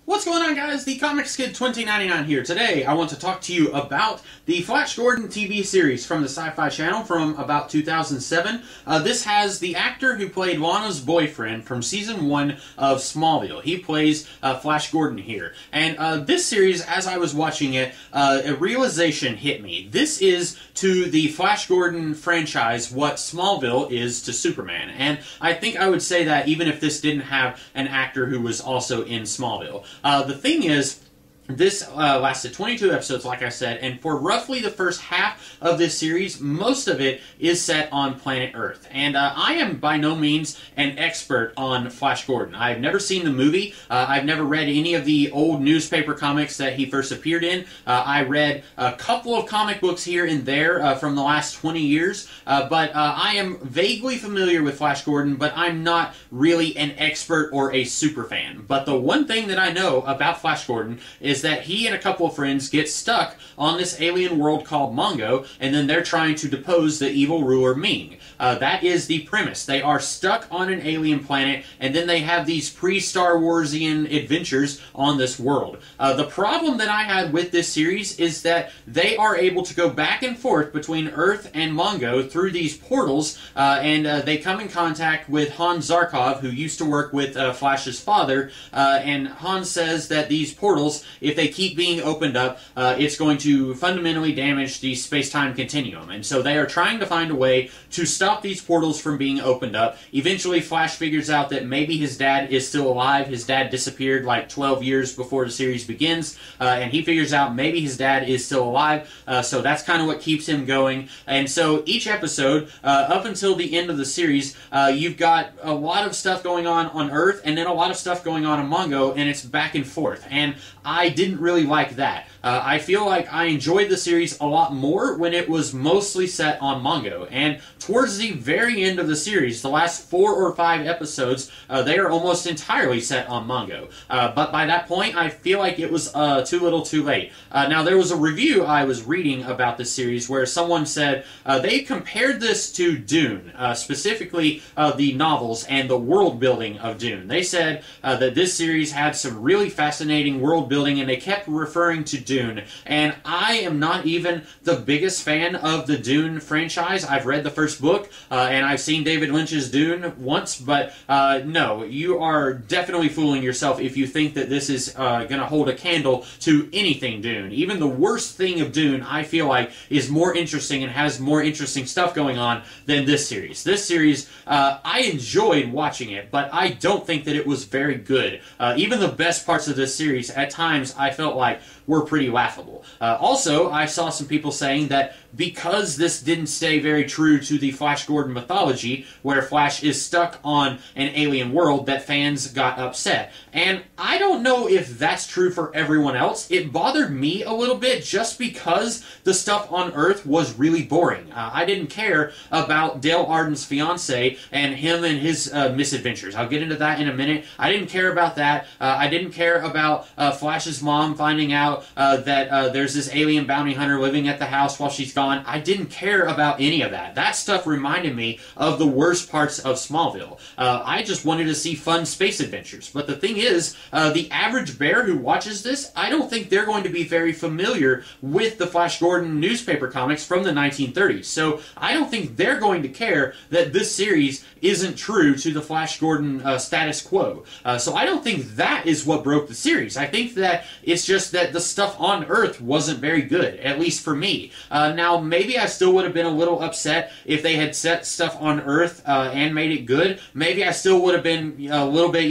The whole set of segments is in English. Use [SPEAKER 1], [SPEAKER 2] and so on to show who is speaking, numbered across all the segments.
[SPEAKER 1] What's going on, guys? The Comics Kid 2099 here. Today, I want to talk to you about the Flash Gordon TV series from the Sci-Fi Channel from about 2007. This has the actor who played Lana's boyfriend from Season 1 of Smallville. He plays Flash Gordon here. And this series, as I was watching it, a realization hit me. This is to the Flash Gordon franchise what Smallville is to Superman. And I think I would say that even if this didn't have an actor who was also in Smallville. The thing is, this lasted 22 episodes, like I said, and for roughly the first half of this series, most of it is set on planet Earth. And I am by no means an expert on Flash Gordon. I've never seen the movie. I've never read any of the old newspaper comics that he first appeared in. I read a couple of comic books here and there from the last 20 years, but I am vaguely familiar with Flash Gordon, but I'm not really an expert or a super fan. But the one thing that I know about Flash Gordon is that he and a couple of friends get stuck on this alien world called Mongo, and then they're trying to depose the evil ruler Ming. That is the premise. They are stuck on an alien planet, and then they have these pre-Star Warsian adventures on this world. The problem that I had with this series is that they are able to go back and forth between Earth and Mongo through these portals, and they come in contact with Hans Zarkov, who used to work with Flash's father, and Hans says that these portals, if they keep being opened up, it's going to fundamentally damage the space-time continuum. And so they are trying to find a way to stop these portals from being opened up. Eventually, Flash figures out that maybe his dad is still alive. His dad disappeared like 12 years before the series begins, and he figures out maybe his dad is still alive, so that's kind of what keeps him going. And so each episode, up until the end of the series, you've got a lot of stuff going on Earth, and then a lot of stuff going on Mongo, and it's back and forth. And I didn't really like that. I feel like I enjoyed the series a lot more when it was mostly set on Mongo. And towards the very end of the series, the last 4 or 5 episodes, they are almost entirely set on Mongo. But by that point, I feel like it was too little too late. Now, there was a review I was reading about this series where someone said they compared this to Dune, specifically the novels and the world building of Dune. They said that this series had some really fascinating world building, and they kept referring to Dune. And I am not even the biggest fan of the Dune franchise. I've read the first book, and I've seen David Lynch's Dune once, but no, you are definitely fooling yourself if you think that this is going to hold a candle to anything Dune. Even the worst thing of Dune, I feel like, is more interesting and has more interesting stuff going on than this series. This series, I enjoyed watching it, but I don't think that it was very good. Even the best parts of this series, at times, I felt like were pretty laughable. Also, I saw some people saying that because this didn't stay very true to the Flash Gordon mythology, where Flash is stuck on an alien world, that fans got upset. And I don't know if that's true for everyone else. It bothered me a little bit just because the stuff on Earth was really boring. I didn't care about Dale Arden's fiance and him and his misadventures. I'll get into that in a minute. I didn't care about that. I didn't care about Flash's mom finding out that there's this alien bounty hunter living at the house while she's gone. I didn't care about any of that. That stuff reminded me of the worst parts of Smallville. I just wanted to see fun space adventures. But the thing is, the average bear who watches this, I don't think they're going to be very familiar with the Flash Gordon newspaper comics from the 1930s. So I don't think they're going to care that this series isn't true to the Flash Gordon status quo. So I don't think that is what broke the series. I think that it's just that the stuff on Earth wasn't very good, at least for me. Now, maybe I still would have been a little upset if they had set stuff on Earth and made it good. Maybe I still would have been a little bit,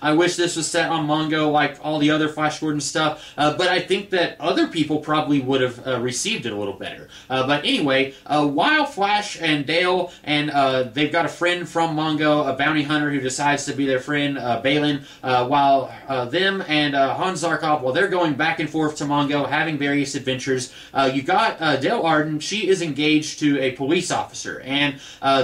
[SPEAKER 1] I wish this was set on Mongo like all the other Flash Gordon stuff. But I think that other people probably would have received it a little better. But anyway, while Flash and Dale and they've got a friend from Mongo, a bounty hunter who decides to be their friend, Balin, while them and Hans Zarkov, while they're going back and forth to Mongo, having various adventures, you got Dale Dale Arden, she is engaged to a police officer, and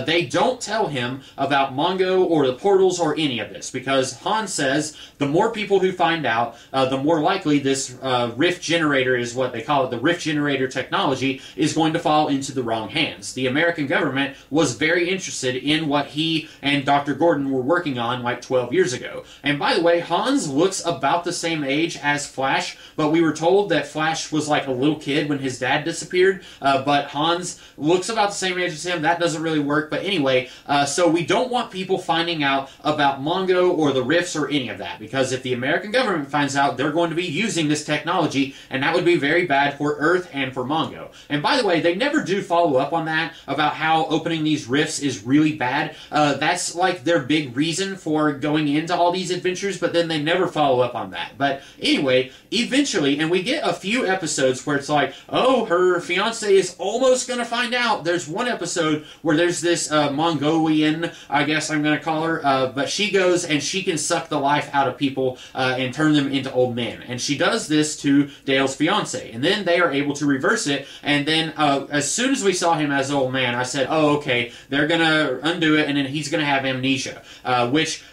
[SPEAKER 1] they don't tell him about Mongo or the portals or any of this, because Han says the more people who find out, the more likely this rift generator is what they call it, the rift generator technology, is going to fall into the wrong hands. The American government was very interested in what he and Dr. Gordon were working on like 12 years ago. And by the way, Hans looks about the same age as Flash, but we were told that Flash was like a little kid when his dad disappeared, but Hans looks about the same age as him. That doesn't really work, but anyway, so we don't want people finding out about Mongo or the rifts or any of that, because if the American government finds out, they're going to be using this technology, and that would be very bad for Earth and for Mongo. And by the way, they never do follow up on that, about how opening these rifts is really bad. That's like their big reason for going into all these adventures, but then they never follow up on that. But anyway, eventually, and we get a few episodes where it's like, oh, her fiance is almost going to find out. There's one episode where there's this Mongolian, I guess I'm going to call her, but she goes and she can suck the life out of people and turn them into old men. And she does this to Dale's fiance. And then they are able to reverse it. And then as soon as we saw him as an old man, I said, oh, okay, they're going to undo it, and then he's going to have amnesia, which...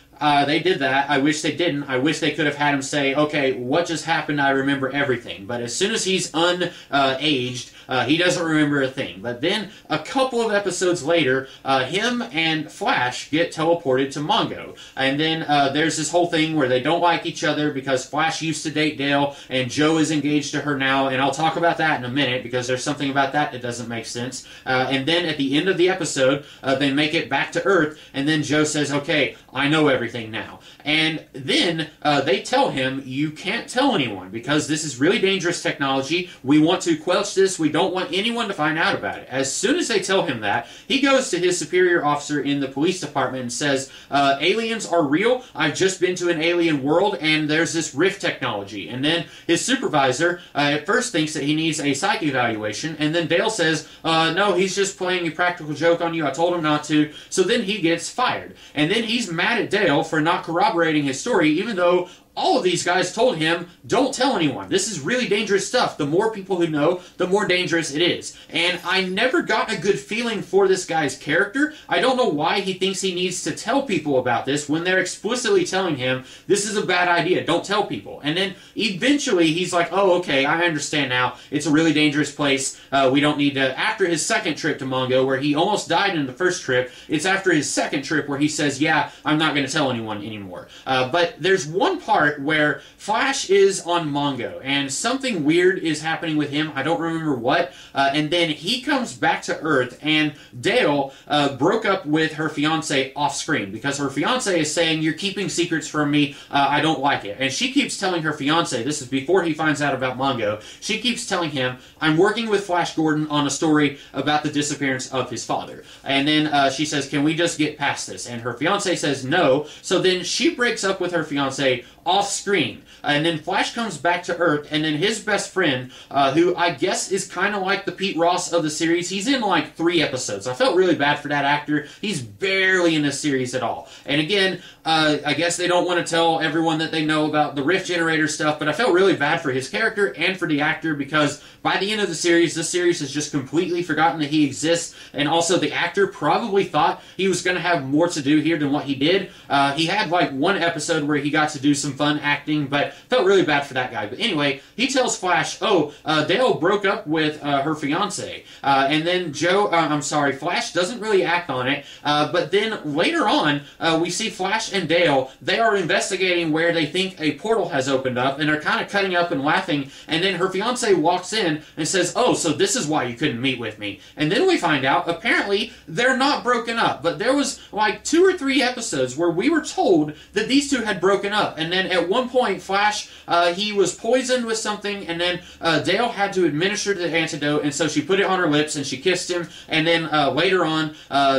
[SPEAKER 1] they did that. I wish they didn't. I wish they could have had him say, okay, what just happened? I remember everything. But as soon as he's unaged, he doesn't remember a thing. But then, a couple of episodes later, him and Flash get teleported to Mongo. And then there's this whole thing where they don't like each other because Flash used to date Dale, and Joe is engaged to her now. And I'll talk about that in a minute, because there's something about that that doesn't make sense. And then at the end of the episode, they make it back to Earth, and then Joe says, okay, I know everything now. And then they tell him, you can't tell anyone, because this is really dangerous technology. We want to quelch this. We don't want anyone to find out about it. As soon as they tell him that, he goes to his superior officer in the police department and says, aliens are real. I've just been to an alien world, and there's this rift technology. And then his supervisor at first thinks that he needs a psych evaluation, and then Dale says, no, he's just playing a practical joke on you. I told him not to. So then he gets fired. And then he's mad at Dale for not corroborating his story, even though all of these guys told him, don't tell anyone. This is really dangerous stuff. The more people who know, the more dangerous it is. And I never got a good feeling for this guy's character. I don't know why he thinks he needs to tell people about this when they're explicitly telling him, this is a bad idea, don't tell people. And then eventually he's like, oh, okay, I understand now. It's a really dangerous place. We don't need to... After his second trip to Mongo, where he almost died in the first trip, it's after his second trip where he says, yeah, I'm not going to tell anyone anymore. But there's one part where Flash is on Mongo, and something weird is happening with him. I don't remember what. And then he comes back to Earth, and Dale broke up with her fiance off screen, because her fiance is saying, you're keeping secrets from me, I don't like it. And she keeps telling her fiance, this is before he finds out about Mongo, she keeps telling him, I'm working with Flash Gordon on a story about the disappearance of his father. And then she says, can we just get past this? And her fiance says no, so then she breaks up with her fiance off screen. And then Flash comes back to Earth, and then his best friend, who I guess is kind of like the Pete Ross of the series, he's in like 3 episodes. I felt really bad for that actor. He's barely in the series at all. And again, I guess they don't want to tell everyone that they know about the Rift Generator stuff, but I felt really bad for his character and for the actor, because by the end of the series, this series has just completely forgotten that he exists, and also the actor probably thought he was going to have more to do here than what he did. He had like 1 episode where he got to do some fun acting, but felt really bad for that guy. But anyway, he tells Flash, oh, Dale broke up with her fiance. And then Flash doesn't really act on it. But then later on, we see Flash and Dale, they are investigating where they think a portal has opened up, and are kind of cutting up and laughing. And then her fiance walks in and says, oh, so this is why you couldn't meet with me. And then we find out, apparently, they're not broken up. But there was like 2 or 3 episodes where we were told that these two had broken up. And then at one point, Flash, he was poisoned with something, and then Dale had to administer the antidote, and so she put it on her lips, and she kissed him, and then later on,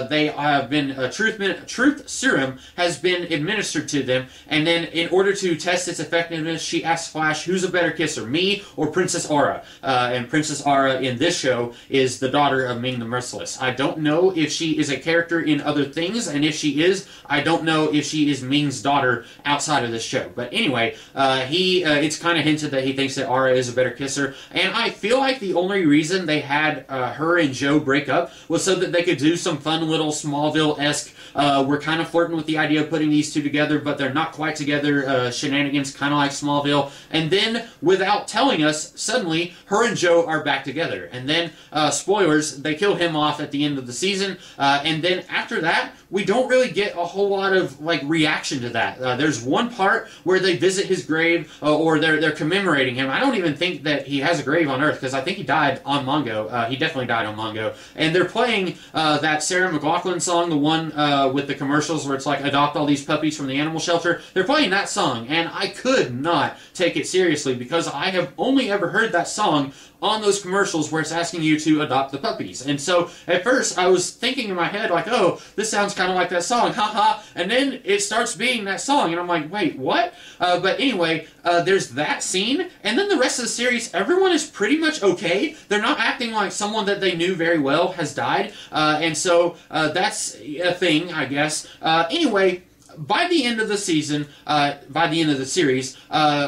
[SPEAKER 1] they have been, truth serum has been administered to them, and then in order to test its effectiveness, she asks Flash, who's a better kisser, me or Princess Aura? And Princess Aura in this show is the daughter of Ming the Merciless. I don't know if she is a character in other things, and if she is, I don't know if she is Ming's daughter outside of this show. But anyway, it's kind of hinted that he thinks that Ara is a better kisser, and I feel like the only reason they had her and Joe break up was so that they could do some fun little Smallville-esque, we're kind of flirting with the idea of putting these two together, but they're not quite together, shenanigans, kind of like Smallville. And then, without telling us, suddenly, her and Joe are back together. And then, spoilers, they kill him off at the end of the season, and then after that, we don't really get a whole lot of reaction to that. There's one part where they visit his grave, or they're commemorating him. I don't even think that he has a grave on Earth, because I think he died on Mongo. He definitely died on Mongo. And they're playing that Sarah McLachlan song, the one with the commercials where it's like, adopt all these puppies from the animal shelter. They're playing that song, and I could not take it seriously, because I have only ever heard that song on those commercials where it's asking you to adopt the puppies. And so, at first, I was thinking in my head, like, oh, this sounds kind of like that song, haha, and then it starts being that song, and I'm like, wait, what? But anyway, there's that scene, and then the rest of the series, everyone is pretty much okay. They're not acting like someone that they knew very well has died, and so that's a thing, I guess. Anyway, by the end of the season, by the end of the series,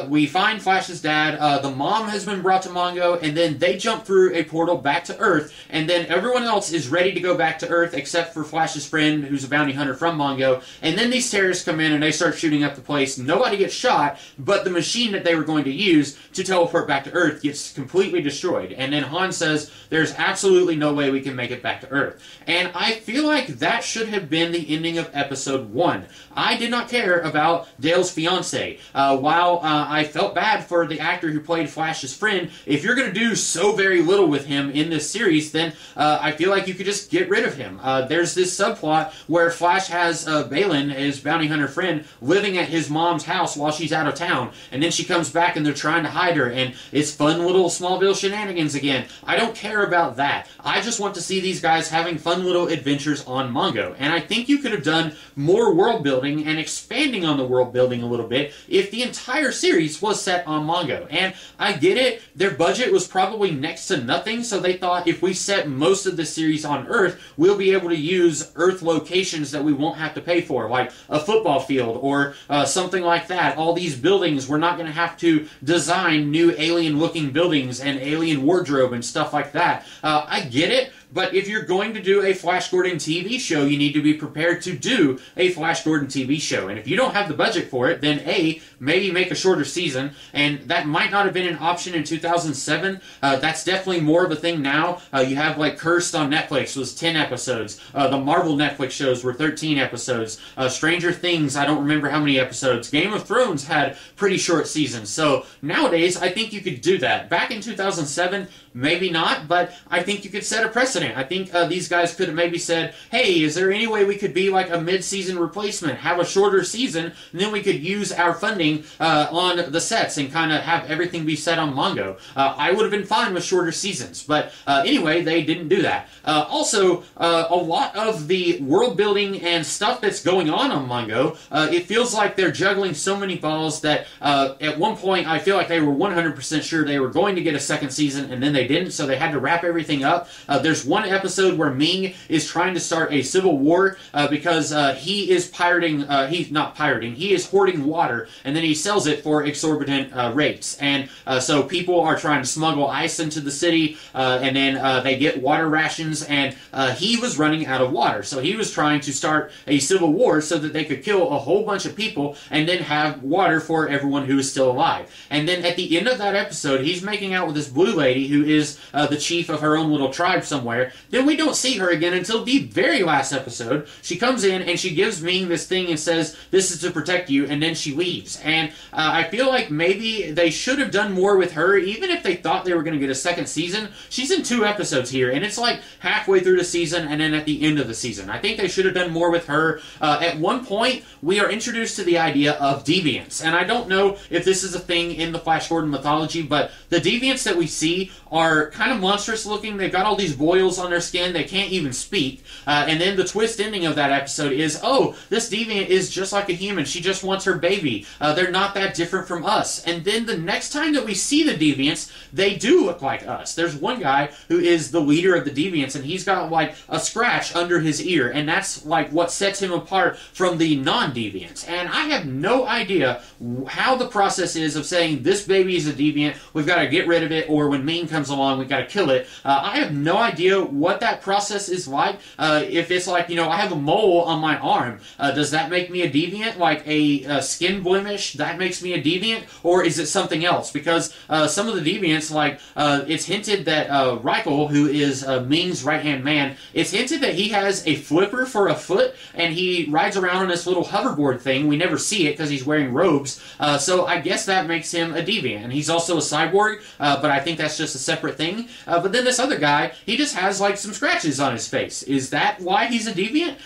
[SPEAKER 1] we find Flash's dad. The mom has been brought to Mongo, and then they jump through a portal back to Earth, and then everyone else is ready to go back to Earth except for Flash's friend, who's a bounty hunter from Mongo. And then these terrorists come in and they start shooting up the place. Nobody gets shot, but the machine that they were going to use to teleport back to Earth gets completely destroyed. And then Han says, there's absolutely no way we can make it back to Earth. And I feel like that should have been the ending of episode 1. I did not care about Dale's fiance. While I felt bad for the actor who played Flash's friend, if you're going to do so very little with him in this series, then I feel like you could just get rid of him. There's this subplot where Flash has Balin, his bounty hunter friend, living at his mom's house while she's out of town, and then she comes back and they're trying to hide her, and it's fun little Smallville shenanigans again. I don't care about that. I just want to see these guys having fun little adventures on Mongo, and I think you could have done more world building and expanding on the world building a little bit if the entire series was set on Mongo. And I get it, their budget was probably next to nothing, so they thought if we set most of the series on Earth, we'll be able to use Earth locations that we won't have to pay for, like a football field or something like that. All these buildings, we're not going to have to design new alien-looking buildings and alien wardrobe and stuff like that. I get it. But if you're going to do a Flash Gordon TV show, you need to be prepared to do a Flash Gordon TV show. And if you don't have the budget for it, then A, maybe make a shorter season. And that might not have been an option in 2007. That's definitely more of a thing now. You have like Cursed on Netflix was 10 episodes. The Marvel Netflix shows were 13 episodes. Stranger Things, I don't remember how many episodes. Game of Thrones had pretty short seasons. So nowadays, I think you could do that. Back in 2007, maybe not, but I think you could set a precedent. I think these guys could have maybe said, hey, is there any way we could be like a mid-season replacement, have a shorter season, and then we could use our funding on the sets and kind of have everything be set on Mongo. I would have been fine with shorter seasons, but anyway, they didn't do that. Also, a lot of the world building and stuff that's going on Mongo, it feels like they're juggling so many balls that at one point I feel like they were 100% sure they were going to get a second season, and then they didn't, so they had to wrap everything up. There's one episode where Ming is trying to start a civil war because he is pirating, he's not pirating, he is hoarding water, and then he sells it for exorbitant rates. And so people are trying to smuggle ice into the city, and then they get water rations, and he was running out of water. So he was trying to start a civil war so that they could kill a whole bunch of people and then have water for everyone who is still alive. And then at the end of that episode, he's making out with this blue lady who is the chief of her own little tribe somewhere. Then we don't see her again until the very last episode. She comes in and she gives Ming this thing and says, this is to protect you, and then she leaves. And I feel like maybe they should have done more with her, even if they thought they were going to get a second season. She's in 2 episodes here, and it's like halfway through the season and then at the end of the season. I think they should have done more with her. At one point, we are introduced to the idea of deviants, and I don't know if this is a thing in the Flash Gordon mythology, but the deviants that we see are kind of monstrous looking. They've got all these boils boils on their skin. They can't even speak. And then the twist ending of that episode is, oh, this deviant is just like a human. She just wants her baby. They're not that different from us. And then the next time that we see the deviants, they do look like us. There's one guy who is the leader of the deviants, and he's got like a scratch under his ear, and that's like what sets him apart from the non-deviants. And I have no idea how the process is of saying this baby is a deviant, we've got to get rid of it, or when Ming comes along, we've got to kill it. I have no idea what that process is like. If it's like, you know, I have a mole on my arm, does that make me a deviant? Like a skin blemish, that makes me a deviant? Or is it something else? Because some of the deviants, like, it's hinted that Reichel, who is Ming's right-hand man, it's hinted that he has a flipper for a foot, and he rides around on this little hoverboard thing. We never see it because he's wearing robes, so I guess that makes him a deviant. And he's also a cyborg, but I think that's just a separate thing. But then this other guy, he just has like some scratches on his face. Is that why he's a deviant?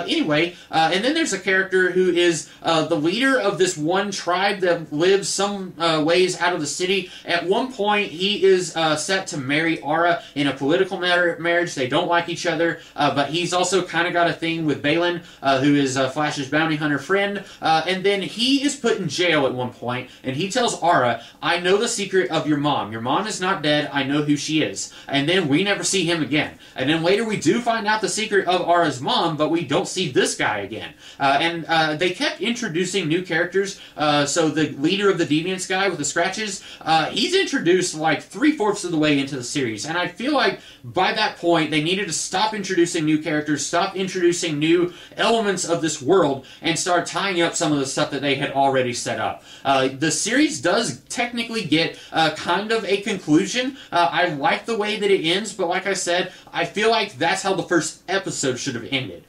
[SPEAKER 1] Anyway, and then there's a character who is the leader of this one tribe that lives some ways out of the city. At one point, he is set to marry Ara in a political marriage. They don't like each other, but he's also kind of got a thing with Balin, who is Flash's bounty hunter friend, and then he is put in jail at one point, and he tells Ara, I know the secret of your mom. Your mom is not dead. I know who she is. And then we never see him again. And then later we do find out the secret of Ara's mom, but we don't see this guy again. They kept introducing new characters. So the leader of the Deviants guy with the scratches, he's introduced like 3/4 of the way into the series. And I feel like by that point, they needed to stop introducing new characters, stop introducing new elements of this world, and start tying up some of the stuff that they had already set up. The series does technically get kind of a conclusion. I like the way that it ends, but like I said, I feel like that's how the first episode should have ended.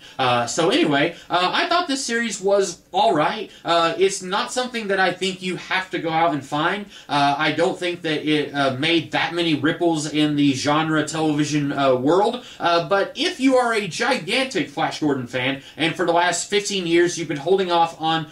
[SPEAKER 1] So anyway, I thought this series was alright. It's not something that I think you have to go out and find. I don't think that it made that many ripples in the genre television world, but if you are a gigantic Flash Gordon fan, and for the last 15 years you've been holding off on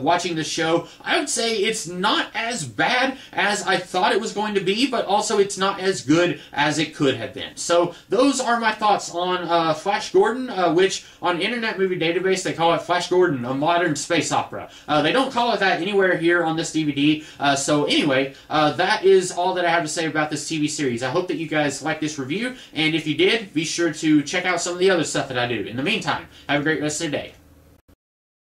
[SPEAKER 1] watching the show, I would say it's not as bad as I thought it was going to be, but also it's not as good as it could have been. So those are my thoughts on Flash Gordon, which on Internet Movie Database they call it Flash Gordon, a modern space opera. They don't call it that anywhere here on this DVD. So anyway, that is all that I have to say about this TV series. I hope that you guys like this review, and if you did, be sure to check out some of the other stuff that I do. In the meantime, have a great rest of the day.